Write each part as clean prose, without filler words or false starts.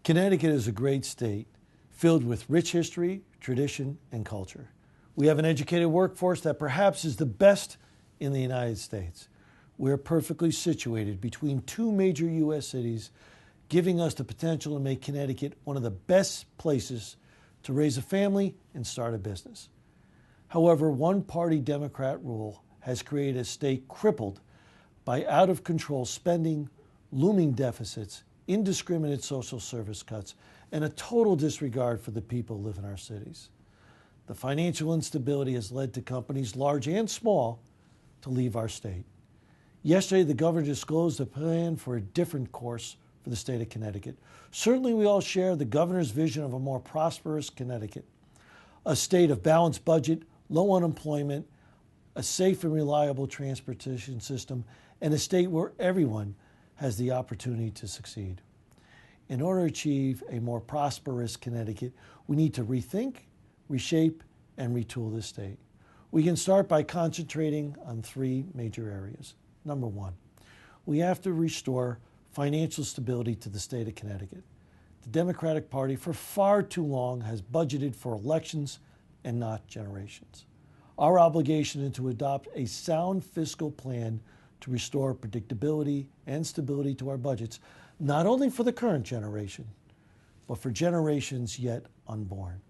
Connecticut is a great state filled with rich history, tradition, and culture. We have an educated workforce that perhaps is the best in the United States. We're perfectly situated between two major U.S. cities, giving us the potential to make Connecticut one of the best places to raise a family and start a business. However, one-party Democrat rule has created a state crippled by out-of-control spending, looming deficits, indiscriminate social service cuts, and a total disregard for the people who live in our cities. The financial instability has led to companies, large and small, to leave our state. Yesterday, the governor disclosed a plan for a different course for the state of Connecticut. Certainly, we all share the governor's vision of a more prosperous Connecticut, a state of balanced budget, low unemployment, a safe and reliable transportation system, and a state where everyone has the opportunity to succeed. In order to achieve a more prosperous Connecticut, we need to rethink, reshape, and retool this state. We can start by concentrating on three major areas. Number one, we have to restore financial stability to the state of Connecticut. The Democratic Party for far too long has budgeted for elections and not generations. Our obligation is to adopt a sound fiscal plan to restore predictability and stability to our budgets, not only for the current generation, but for generations yet unborn.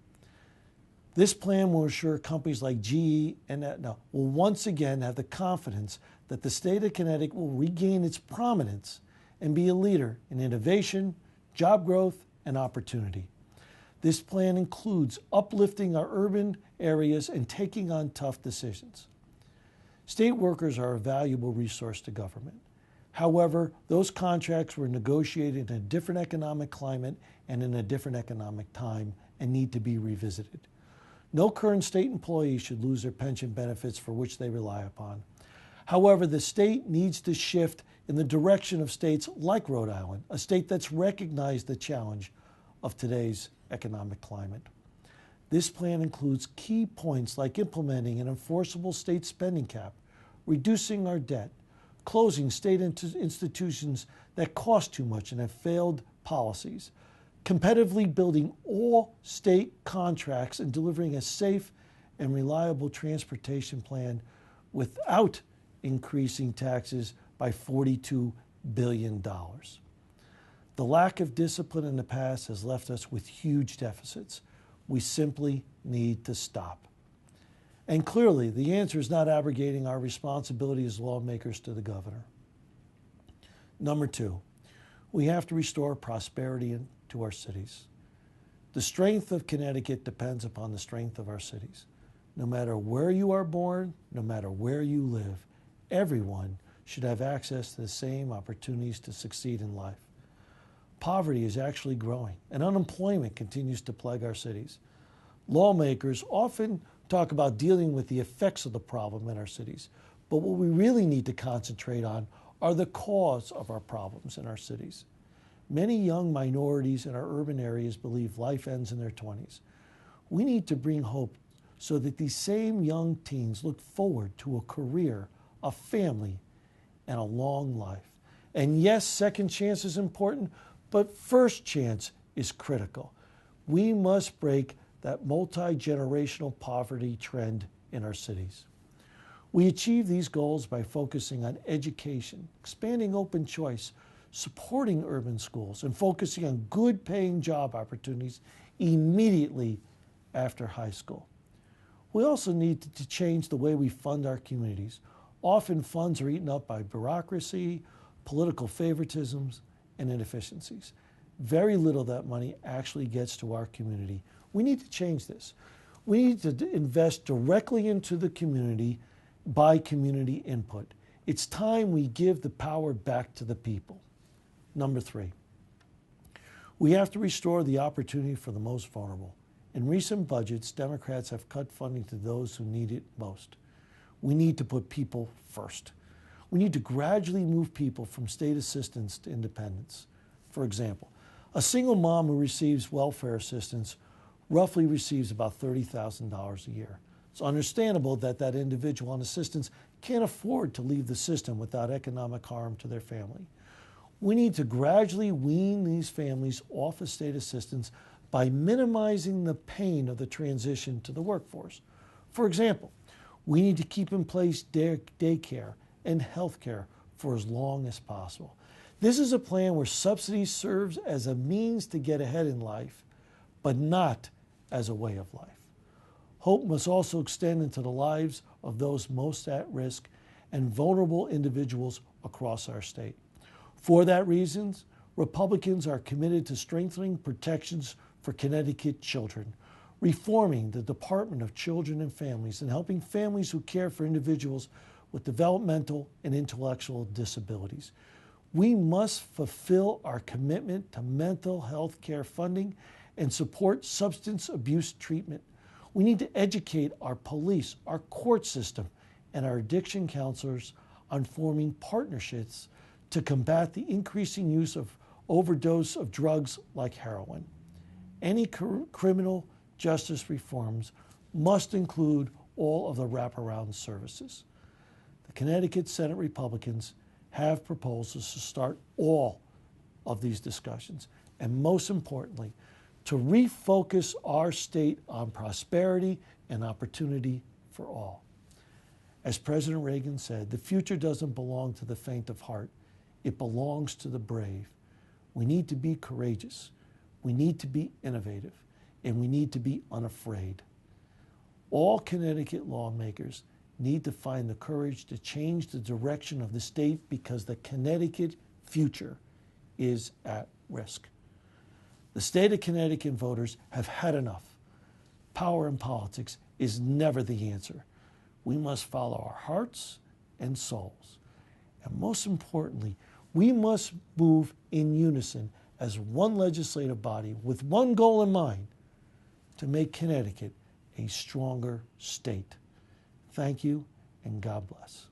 This plan will ensure companies like GE and Aetna will once again have the confidence that the state of Connecticut will regain its prominence and be a leader in innovation, job growth, and opportunity. This plan includes uplifting our urban areas and taking on tough decisions. State workers are a valuable resource to government. However, those contracts were negotiated in a different economic climate and in a different economic time and need to be revisited. No current state employee should lose their pension benefits for which they rely upon. However, the state needs to shift in the direction of states like Rhode Island, a state that's recognized the challenge of today's economic climate. This plan includes key points like implementing an enforceable state spending cap, reducing our debt, closing state institutions that cost too much and have failed policies, competitively building all state contracts and delivering a safe and reliable transportation plan without increasing taxes by $42 billion. The lack of discipline in the past has left us with huge deficits. We simply need to stop. And clearly, the answer is not abrogating our responsibility as lawmakers to the governor. Number two, we have to restore prosperity to our cities. The strength of Connecticut depends upon the strength of our cities. No matter where you are born, no matter where you live, everyone should have access to the same opportunities to succeed in life. Poverty is actually growing, and unemployment continues to plague our cities. Lawmakers often talk about dealing with the effects of the problem in our cities, but what we really need to concentrate on are the cause of our problems in our cities. Many young minorities in our urban areas believe life ends in their 20s. We need to bring hope so that these same young teens look forward to a career, a family, and a long life. And yes, second chance is important, but first chance is critical. We must break that multi-generational poverty trend in our cities. We achieve these goals by focusing on education, expanding open choice, supporting urban schools, and focusing on good paying job opportunities immediately after high school. We also need to change the way we fund our communities. Often funds are eaten up by bureaucracy, political favoritisms, and inefficiencies. Very little of that money actually gets to our community. We need to change this. We need to invest directly into the community by community input. It's time we give the power back to the people. Number three, we have to restore the opportunity for the most vulnerable. In recent budgets, Democrats have cut funding to those who need it most. We need to put people first. We need to gradually move people from state assistance to independence. For example, a single mom who receives welfare assistance roughly receives about $30,000 a year. It's understandable that that individual on assistance can't afford to leave the system without economic harm to their family. We need to gradually wean these families off of state assistance by minimizing the pain of the transition to the workforce. For example, we need to keep in place daycare and health care for as long as possible. This is a plan where subsidy serves as a means to get ahead in life, but not as a way of life. Hope must also extend into the lives of those most at risk and vulnerable individuals across our state. For that reason, Republicans are committed to strengthening protections for Connecticut children, reforming the Department of Children and Families, and helping families who care for individuals with developmental and intellectual disabilities. We must fulfill our commitment to mental health care funding and support substance abuse treatment. We need to educate our police, our court system, and our addiction counselors on forming partnerships to combat the increasing use of overdose of drugs like heroin. Any criminal justice reforms must include all of the wraparound services. The Connecticut Senate Republicans have proposals to start all of these discussions, and most importantly, to refocus our state on prosperity and opportunity for all. As President Reagan said, the future doesn't belong to the faint of heart. It belongs to the brave. We need to be courageous. We need to be innovative. And we need to be unafraid. All Connecticut lawmakers need to find the courage to change the direction of the state because the Connecticut future is at risk. The state of Connecticut voters have had enough. Power in politics is never the answer. We must follow our hearts and souls. And most importantly, we must move in unison as one legislative body with one goal in mind: to make Connecticut a stronger state. Thank you, and God bless.